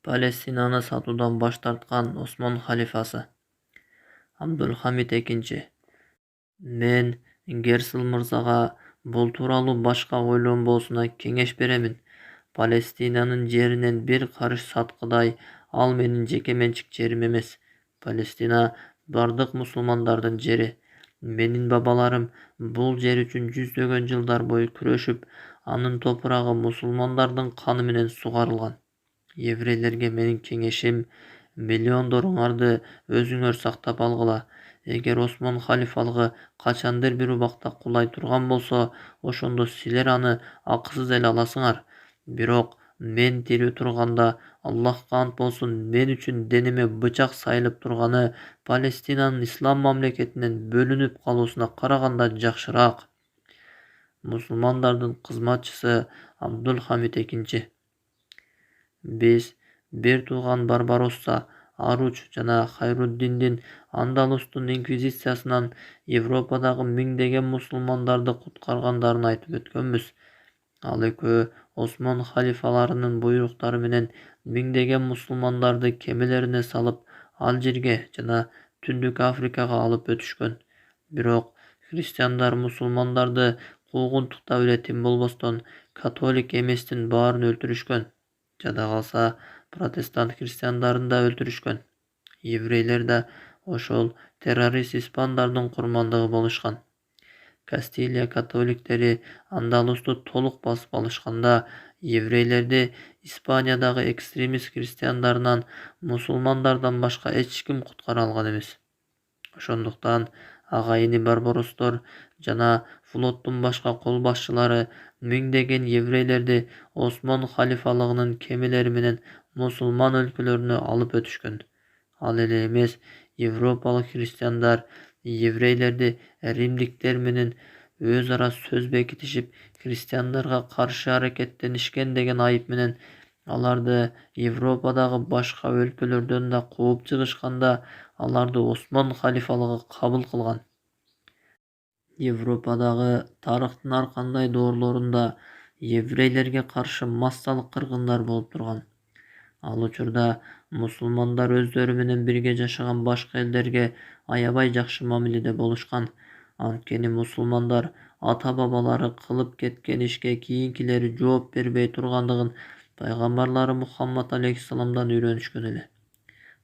Палестинаны сатуудан баш тарткан Осмон халифасы Абдулхамид экинчи. Мен Герцл мырзага бул тууралуу башка ойлонбоосуна кеңеш беремин. Палестинанын жеринен бир карыш саткыдай ал менин жеке менчик жерим эмес. Палестина бардык мусулмандардын жери. Менин бабаларым бул жер үчүн жүздөгөн жылдар бою күрөшүп, анын топурагы мусулмандардын каны менен сугарылган. Еврейлерге менин кеңешим, миллиондоруңарды өзүңөр сактап алгыла. Эгер Осмон халифалыгы качандыр бир убакта кулай турган болсо, ошондо силер аны акысыз эле аласыңар. Бирок мен тирүү турганда, Аллахка ант болсун, мен үчүн денеме бычак сайылып турганы Палестинанын ислам мамлекетинен бөлүнүп калуусуна караганда жакшыраак. Мусулмандардын кызматчысы Абдулхамид экинчи. Биз бир тууган Барбаросса, Аруч жана Хайруддиндин Андалустун инквизициясынан Европадагы миңдеген мусулмандарды куткаргандарын айтып өткөнбүз. Ал экөө Осмон халифаларынын буйруктары менен миңдеген мусулмандарды кемелерине салып, Алжирге жана Түндүк Африкага алып өтүшкөн. Бирок христиандар мусулмандарды куугунтуктап эле тим болбостон, католик эместин баарын өлтүрүшкөн. Жада калса, протестант христиандарын да өлтүрүшкөн. Еврейлер да ошол террорист испандардын курмандыгы болушкан. Кастилия католиктери Андалусту толук басып алышканда, еврейлерди Испаниядагы экстремист христиандарынан, мусулмандардан башка эч ким куткара алган эмес. Ошондуктан агайыны Барбаростор жана флоттун башка кол башчылары миңдеген еврейлерди Осмон халифалыгынын кемелери менен мусулман өлкөлөрүнө алып өтүшкөн. Ал эле эмес, европалык христиандар еврейлерди римдиктер менен өз ара сөз бекитишип, христиандарга каршы аракеттенишкен деген айып менен аларды Европадагы башка өлкөлөрдөн да кууп чыгышканда, аларды Осмон халифалыгы кабыл кылган. Европадагы тарыхтын ар кандай доорлорунда еврейлерге каршы массалык кыргындар болуп турган. Ал учурда мусулмандар өздөрү менен бирге жашаган башка элдерге аябай жакшы мамиледе болушкан. Анткени мусулмандар ата-бабалары кылып кеткен ишке кийинкилери жооп бербей тургандыгын пайгамбарлары Мухаммад алейхиссаламдан үйрөнүшкөн эле.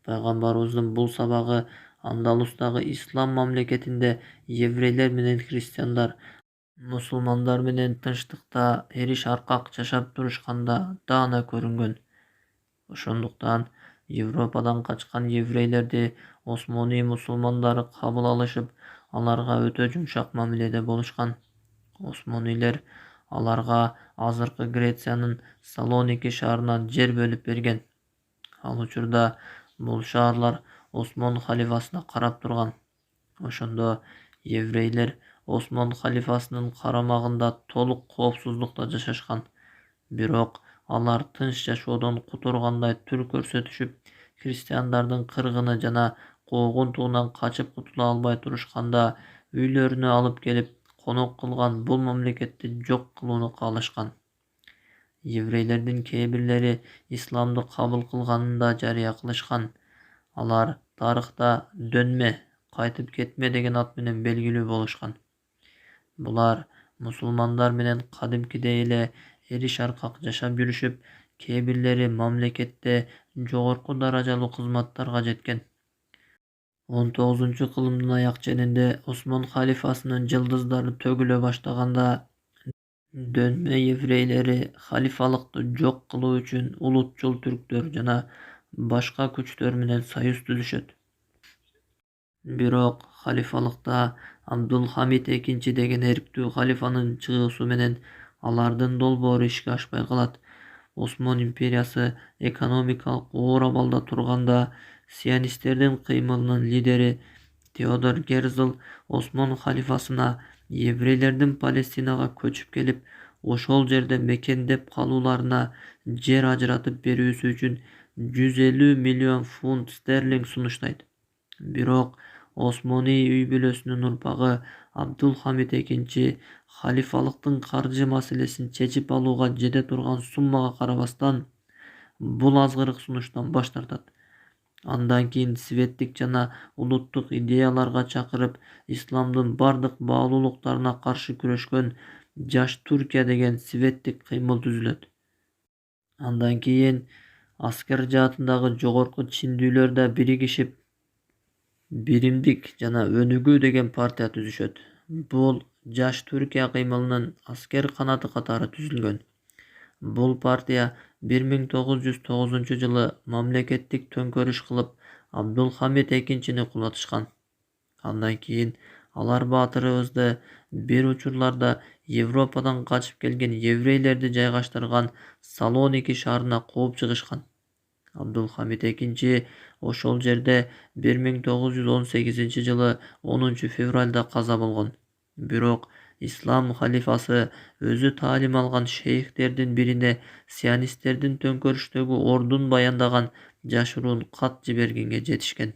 Пайгамбарыбыздын бул сабагы Андалустагы ислам мамлекетинде еврейлер менен христиандар мусулмандар менен тынчтыкта эриш аркак жашап турушканда даана көрүнгөн. Ошондуктан Европадан качкан еврейлерди Осмоний мусулмандары кабыл алышып, аларга өтө жумшак мамиледе болушкан. Осмонийлер аларга азыркы Грециянын Салоники шаарынан жер бөлүп берген. Ал учурда бул шаарлар Осмон халифасына карап турган. Ошондо еврейлер Осмон халифасынын карамагында толук коопсуздукта жашашкан. Бирок алар тынч жашоодон кутулгандай түр көрсөтүшүп, христиандардын кыргыны жана куугунтугунан качып кутула албай турушканда, үйлөрүнө алып келип конок кылган бул мамлекетти жок кылууну каалашкан. Еврейлердин кээ бирлери исламды кабыл кылганын да жарыя кылышкан. Алар тарыхта «Дөнмө, кайтып кетме» деген ат менен белгилүү болушкан. Булар мусулмандар менен кадимкидей эле эриш аркак жашап жүрүшүп, кээ бирлери мамлекетте жогорку даражалуу кызматтарга жеткен. 19-кылымдын аяк ченинде Осмон халифасынын жылдыздары төгүлө баштаганда, Дөнмө еврейлери халифалыкты жок кылуу үчүн улутчул түрктөр жана башка күчтөр менен союз түзүшөт. Бирок халифалыкта Абдулхамид экинчи деген эрктүү халифанын чыгуусу менен алардын долбоору ишке ашпай калат. Осмон империясы экономикалык оор абалда турганда, сионисттердин кыймылынын лидери Теодор Герзл Осмон халифасына еврейлердин Палестинага көчүп келип, ошол жерде мекендеп калууларына жер ажыратып берүүсү үчүн 150 миллион фунт стерлинг сунуштайт. Бирок Осмоний үй бүлөсүнүн урпагы Абдулхамид экинчи халифалыктын каржы маселесин чечип алууга жете турган суммага карабастан, бул азгырык сунуштан баш тартат. Андан кийин светтик жана улуттук идеяларга чакырып, исламдын бардык баалуулуктарына каршы күрөшкөн Жаш Түркия деген светтик кыймыл түзүлөт. Андан кийин аскер жаатындагы жогорку чиндүүлөр да биригишип, Биримдик жана Өнүгүү деген партия түзүшөт. Бул Жаш Түркия кыймылынын аскер канаты катары түзүлгөн. Бул партия 1909 жылы мамлекеттик төңкөрүш кылып, Абдулхамид экинчини кулатышкан. Андан кийин алар баатырыбызды бир учурларда Европадан качып келген еврейлерди жайгаштырган Салоники шаарына кууп чыгышкан. Абдулхамид экинчи ошол жерде 1918-жылы 10-февралда каза болгон. Бирок ислам халифасы өзү таалим алган шейхтердин бирине сионисттердин төңкөрүштөгү ордун баяндаган жашыруун кат жибергенге жетишкен.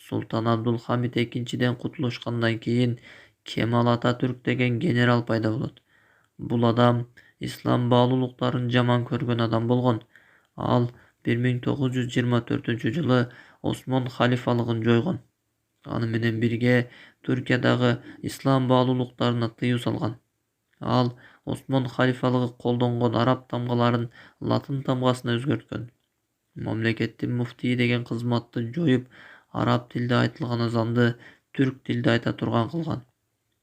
Султан Абдулхамид экинчиден кутулушкандан кийин Кемал Ататүрк деген генерал пайда болот. Бул адам ислам баалуулуктарын жаман көргөн адам болгон. Ал 1924-жылы Осмон халифалыгын жойгон. Аны менен бирге Түркиядагы ислам баалуулуктарына тыюу салган. Ал Осмон халифалыгы колдонгон араб тамгаларын латын тамгасына өзгөрткөн. Мамлекеттин муфтии деген кызматты жоюп, араб тилде айтылган азанды түрк тилде айта турган кылган.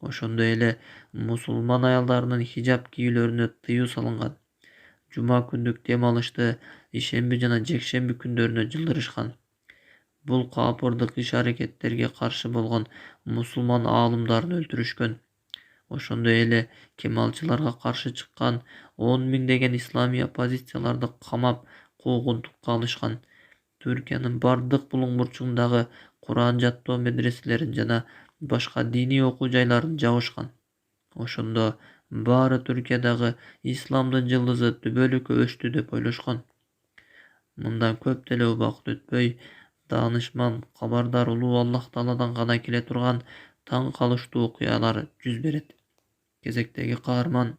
Ошондой эле мусулман аялдарынын хижаб кийүүлөрүнө тыюу салынган. Жума күндүк дем алышты ишемби жана жекшемби күндөрүнө жылдырышкан. Бул каапырдык иш-аракеттерге каршы болгон мусулман аалымдарын өлтүрүшкөн. Ошондой эле кемалчыларга каршы чыккан 10 миңдеген исламий оппозицияларды камап, куугунтукка алышкан. Түркиянын бардык булуң бурчугундагы Куран жаттоо медреселерин жана башка диний окуу жайларын жабышкан. Ошондо баары Түркиядагы исламдын жылдызы дүбөлүккө өчтү деп ойлошкон. Мындан көп деле убакыт өтпөй, даанышман, кабардар улуу Аллах Тааладан гана келе турган таң калыштуу окуялар жүз берет. Кезектеги каарман